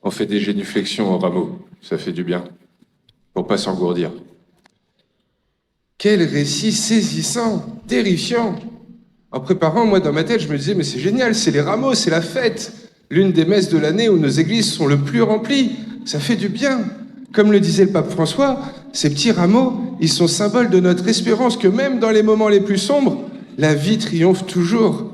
On fait des génuflexions au rameau, ça fait du bien, pour pas s'engourdir. Quel récit saisissant, terrifiant. En préparant, moi, dans ma tête, je me disais, mais c'est génial, c'est les rameaux, c'est la fête. L'une des messes de l'année où nos églises sont le plus remplies. Ça fait du bien. Comme le disait le pape François, ces petits rameaux, ils sont symboles de notre espérance que même dans les moments les plus sombres, la vie triomphe toujours.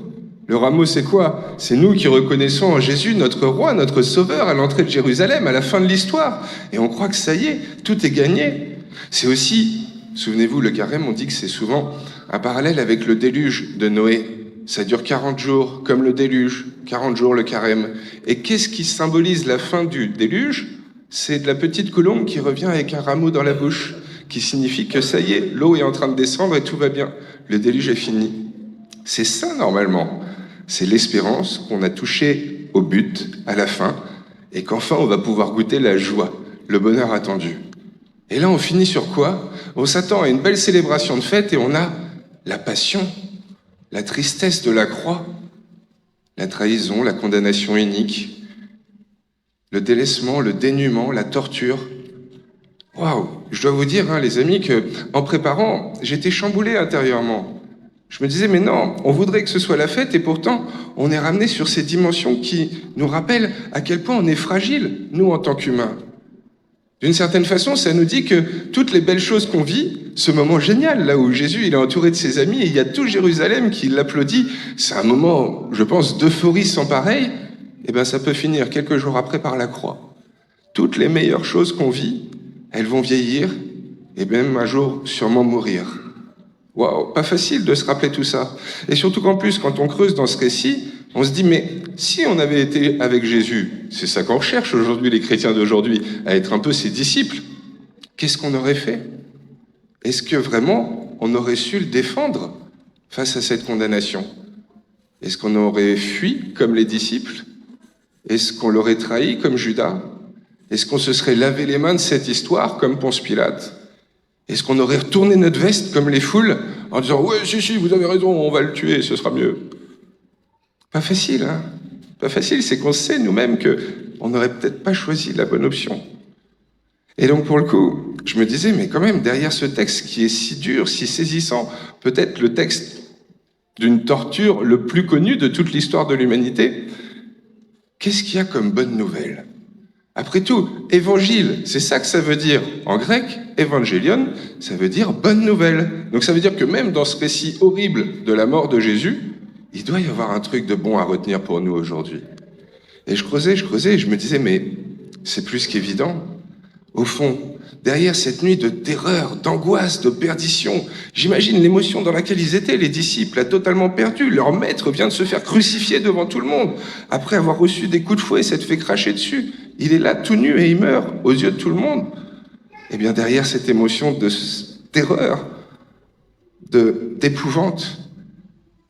Le rameau, c'est quoi? C'est nous qui reconnaissons en Jésus notre roi, notre sauveur à l'entrée de Jérusalem, à la fin de l'histoire. Et on croit que ça y est, tout est gagné. C'est aussi, souvenez-vous, le carême, on dit que c'est souvent un parallèle avec le déluge de Noé. Ça dure 40 jours, comme le déluge, 40 jours le carême. Et qu'est-ce qui symbolise la fin du déluge? C'est de la petite colombe qui revient avec un rameau dans la bouche, qui signifie que ça y est, l'eau est en train de descendre et tout va bien. Le déluge est fini. C'est ça, normalement. C'est l'espérance qu'on a touché au but, à la fin, et qu'enfin on va pouvoir goûter la joie, le bonheur attendu. Et là, on finit sur quoi? On s'attend à une belle célébration de fête et on a la passion, la tristesse de la croix, la trahison, la condamnation unique, le délaissement, le dénuement, la torture. Waouh! Je dois vous dire, les amis, que en préparant, j'étais chamboulé intérieurement. Je me disais, mais non, on voudrait que ce soit la fête et pourtant, on est ramené sur ces dimensions qui nous rappellent à quel point on est fragile, nous, en tant qu'humains. D'une certaine façon, ça nous dit que toutes les belles choses qu'on vit, ce moment génial, là où Jésus il est entouré de ses amis et il y a tout Jérusalem qui l'applaudit, c'est un moment, je pense, d'euphorie sans pareil, et bien ça peut finir quelques jours après par la croix. Toutes les meilleures choses qu'on vit, elles vont vieillir et même un jour sûrement mourir. Waouh, pas facile de se rappeler tout ça. Et surtout qu'en plus, quand on creuse dans ce récit, on se dit, mais si on avait été avec Jésus, c'est ça qu'on recherche aujourd'hui, les chrétiens d'aujourd'hui, à être un peu ses disciples, qu'est-ce qu'on aurait fait? Est-ce que vraiment on aurait su le défendre face à cette condamnation? Est-ce qu'on aurait fui comme les disciples? Est-ce qu'on l'aurait trahi comme Judas? Est-ce qu'on se serait lavé les mains de cette histoire comme Ponce Pilate? Est-ce qu'on aurait retourné notre veste comme les foules en disant « Ouais, si, vous avez raison, on va le tuer, ce sera mieux ». Pas facile, hein? Pas facile, c'est qu'on sait nous-mêmes qu'on n'aurait peut-être pas choisi la bonne option. Et donc pour le coup, je me disais, mais quand même, derrière ce texte qui est si dur, si saisissant, peut-être le texte d'une torture le plus connu de toute l'histoire de l'humanité, qu'est-ce qu'il y a comme bonne nouvelle? Après tout, évangile, c'est ça que ça veut dire. En grec, évangélion, ça veut dire bonne nouvelle. Donc ça veut dire que même dans ce récit horrible de la mort de Jésus, il doit y avoir un truc de bon à retenir pour nous aujourd'hui. Et je creusais, et je me disais, mais c'est plus qu'évident. Au fond, derrière cette nuit de terreur, d'angoisse, de perdition, j'imagine l'émotion dans laquelle ils étaient, les disciples, là, totalement perdus. Leur maître vient de se faire crucifier devant tout le monde. Après avoir reçu des coups de fouet, s'être fait cracher dessus. Il est là tout nu et il meurt aux yeux de tout le monde. Eh bien, derrière cette émotion de terreur, d'épouvante,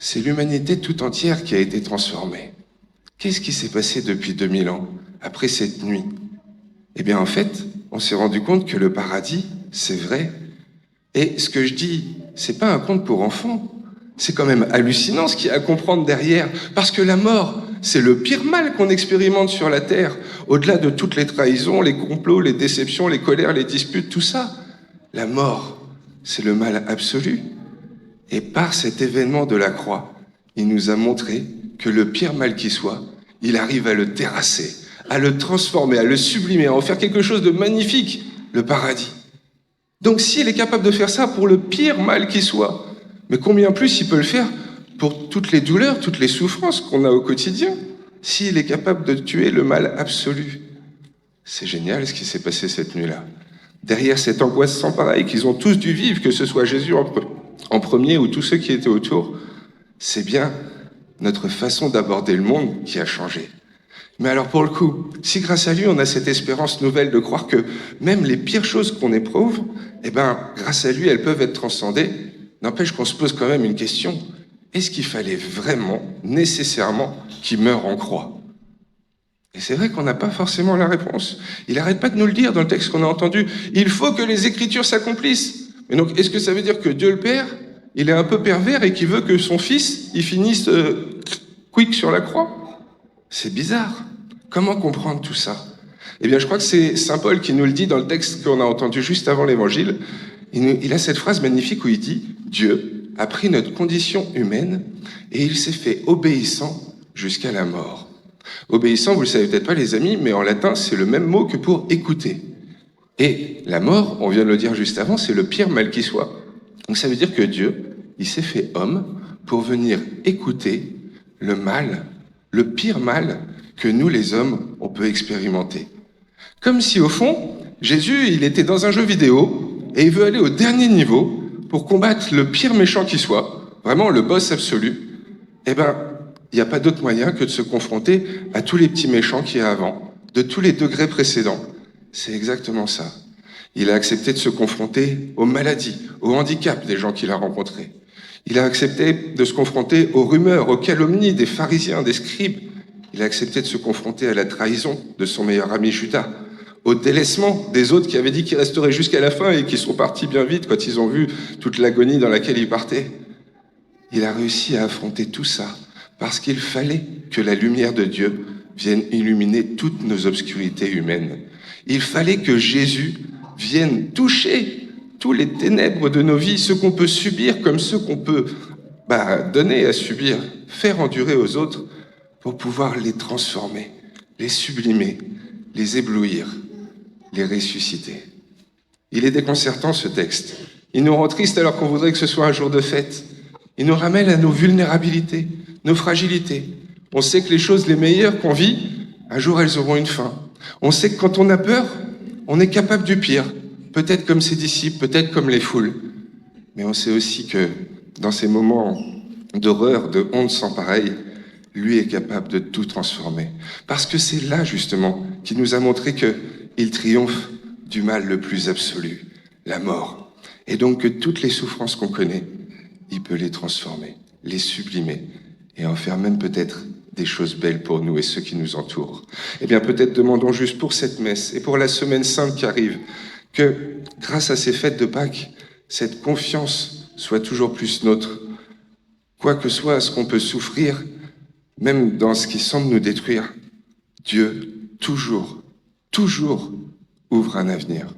c'est l'humanité tout entière qui a été transformée. Qu'est-ce qui s'est passé depuis 2000 ans, après cette nuit? Eh bien, en fait, on s'est rendu compte que le paradis, c'est vrai. Et ce que je dis, c'est pas un conte pour enfants. C'est quand même hallucinant ce qu'il y a à comprendre derrière. Parce que la mort, c'est le pire mal qu'on expérimente sur la terre. Au-delà de toutes les trahisons, les complots, les déceptions, les colères, les disputes, tout ça. La mort, c'est le mal absolu. Et par cet événement de la croix, il nous a montré que le pire mal qui soit, il arrive à le terrasser, à le transformer, à le sublimer, à en faire quelque chose de magnifique, le paradis. Donc s'il est capable de faire ça pour le pire mal qui soit, mais combien plus il peut le faire pour toutes les douleurs, toutes les souffrances qu'on a au quotidien, s'il est capable de tuer le mal absolu. C'est génial ce qui s'est passé cette nuit-là. Derrière cette angoisse sans pareil qu'ils ont tous dû vivre, que ce soit Jésus en premier ou tous ceux qui étaient autour, c'est bien notre façon d'aborder le monde qui a changé. Mais alors pour le coup, si grâce à lui on a cette espérance nouvelle de croire que même les pires choses qu'on éprouve, grâce à lui elles peuvent être transcendées, n'empêche qu'on se pose quand même une question. Est-ce qu'il fallait vraiment, nécessairement, qu'il meure en croix? Et c'est vrai qu'on n'a pas forcément la réponse. Il n'arrête pas de nous le dire dans le texte qu'on a entendu. Il faut que les Écritures s'accomplissent. Mais donc, est-ce que ça veut dire que Dieu le Père, il est un peu pervers et qu'il veut que son fils, il finisse quick sur la croix? C'est bizarre. Comment comprendre tout ça? Eh bien, je crois que c'est Saint Paul qui nous le dit dans le texte qu'on a entendu juste avant l'Évangile. Il a cette phrase magnifique où il dit « Dieu a pris notre condition humaine et il s'est fait obéissant jusqu'à la mort. » Obéissant, vous le savez peut-être pas les amis, mais en latin, c'est le même mot que pour écouter. Et la mort, on vient de le dire juste avant, c'est le pire mal qui soit. Donc ça veut dire que Dieu, il s'est fait homme pour venir écouter le mal, le pire mal que nous les hommes, on peut expérimenter. Comme si au fond, Jésus, il était dans un jeu vidéo et il veut aller au dernier niveau pour combattre le pire méchant qui soit, vraiment le boss absolu. Eh ben, il n'y a pas d'autre moyen que de se confronter à tous les petits méchants qu'il y a avant, de tous les degrés précédents. C'est exactement ça. Il a accepté de se confronter aux maladies, aux handicaps des gens qu'il a rencontrés. Il a accepté de se confronter aux rumeurs, aux calomnies des pharisiens, des scribes. Il a accepté de se confronter à la trahison de son meilleur ami Judas, au délaissement des autres qui avaient dit qu'ils resteraient jusqu'à la fin et qui sont partis bien vite quand ils ont vu toute l'agonie dans laquelle ils partaient. Il a réussi à affronter tout ça parce qu'il fallait que la lumière de Dieu vienne illuminer toutes nos obscurités humaines. Il fallait que Jésus vienne toucher tous les ténèbres de nos vies, ceux qu'on peut subir comme ceux qu'on peut donner à subir, faire endurer aux autres pour pouvoir les transformer, les sublimer, les éblouir, les ressusciter. Il est déconcertant ce texte. Il nous rend tristes alors qu'on voudrait que ce soit un jour de fête. Il nous ramène à nos vulnérabilités, nos fragilités. On sait que les choses les meilleures qu'on vit, un jour elles auront une fin. On sait que quand on a peur, on est capable du pire, peut-être comme ses disciples, peut-être comme les foules. Mais on sait aussi que dans ces moments d'horreur, de honte sans pareil, lui est capable de tout transformer. Parce que c'est là, justement, qu'il nous a montré qu'il triomphe du mal le plus absolu, la mort. Et donc que toutes les souffrances qu'on connaît, il peut les transformer, les sublimer, et en faire même peut-être des choses belles pour nous et ceux qui nous entourent. Eh bien, peut-être demandons juste pour cette messe et pour la semaine sainte qui arrive, que, grâce à ces fêtes de Pâques, cette confiance soit toujours plus nôtre. Quoi que soit ce qu'on peut souffrir, même dans ce qui semble nous détruire, Dieu, toujours, toujours, ouvre un avenir.